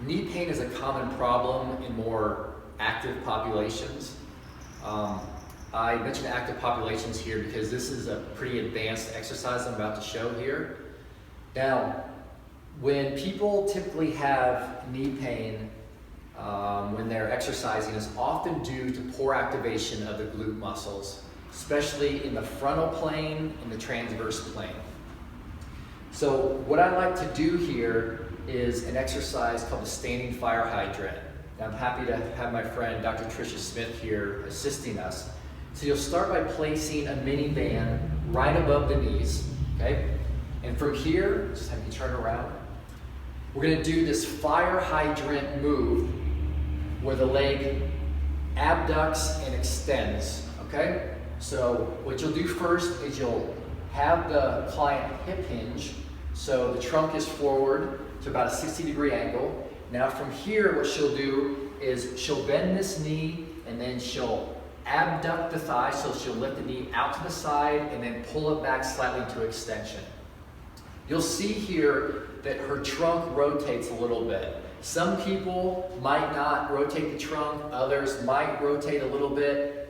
Knee pain is a common problem in more active populations. I mentioned active populations here because this is a pretty advanced exercise I'm about to show here. Now, when people typically have knee pain when they're exercising, it's often due to poor activation of the glute muscles, especially in the frontal plane and the transverse plane. So what I like to do here is an exercise called the standing fire hydrant. Now, I'm happy to have my friend Dr. Tricia Smith here assisting us. So you'll start by placing a minivan right above the knees, okay? And from here, just have you turn around. We're gonna do this fire hydrant move where the leg abducts and extends, okay? So what you'll do first is you'll have the client hip hinge, so the trunk is forward to about a 60-degree angle. Now from here, what she'll do is she'll bend this knee and then she'll abduct the thigh, so she'll lift the knee out to the side and then pull it back slightly to extension. You'll see here that her trunk rotates a little bit. Some people might not rotate the trunk, others might rotate a little bit.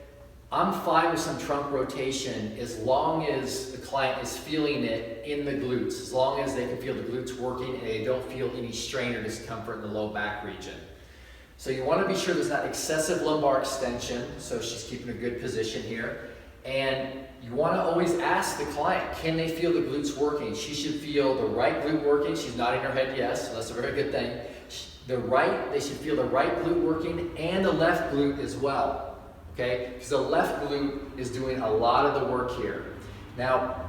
I'm fine with some trunk rotation as long as the client is feeling it in the glutes, as long as they can feel the glutes working and they don't feel any strain or discomfort in the low back region. So you want to be sure there's not excessive lumbar extension, so she's keeping a good position here. And you want to always ask the client, can they feel the glutes working? She should feel the right glute working. She's nodding her head yes, so that's a very good thing. They should feel the right glute working and the left glute as well, okay? Because the left glute is doing a lot of the work here. Now,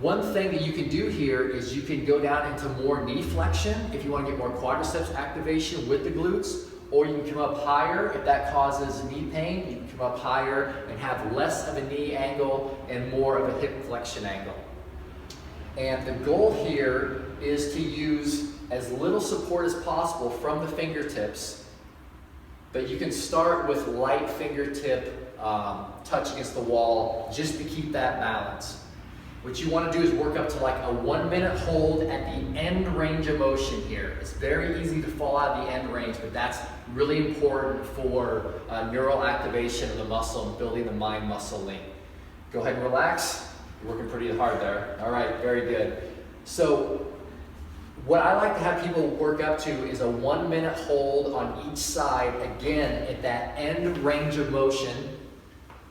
one thing that you can do here is you can go down into more knee flexion if you want to get more quadriceps activation with the glutes, or you can come up higher if that causes knee pain. You can come up higher and have less of a knee angle and more of a hip flexion angle. And the goal here is to use as little support as possible from the fingertips, but you can start with light fingertip touch against the wall just to keep that balance. What you want to do is work up to like a 1 minute hold at the end range of motion here. It's very easy to fall out of the end range, but that's really important for neural activation of the muscle and building the mind-muscle link. Go ahead and relax. You're working pretty hard there. All right, very good. So what I like to have people work up to is a 1 minute hold on each side, again, at that end range of motion,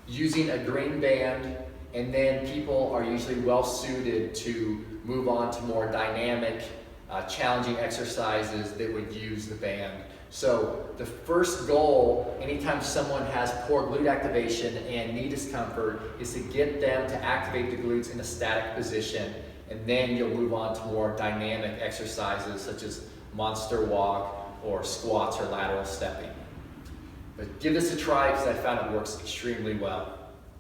using a green band. And then people are usually well suited to move on to more dynamic, challenging exercises that would use the band. So the first goal, anytime someone has poor glute activation and knee discomfort, is to get them to activate the glutes in a static position. And then you'll move on to more dynamic exercises such as monster walk or squats or lateral stepping. But give this a try because I found it works extremely well.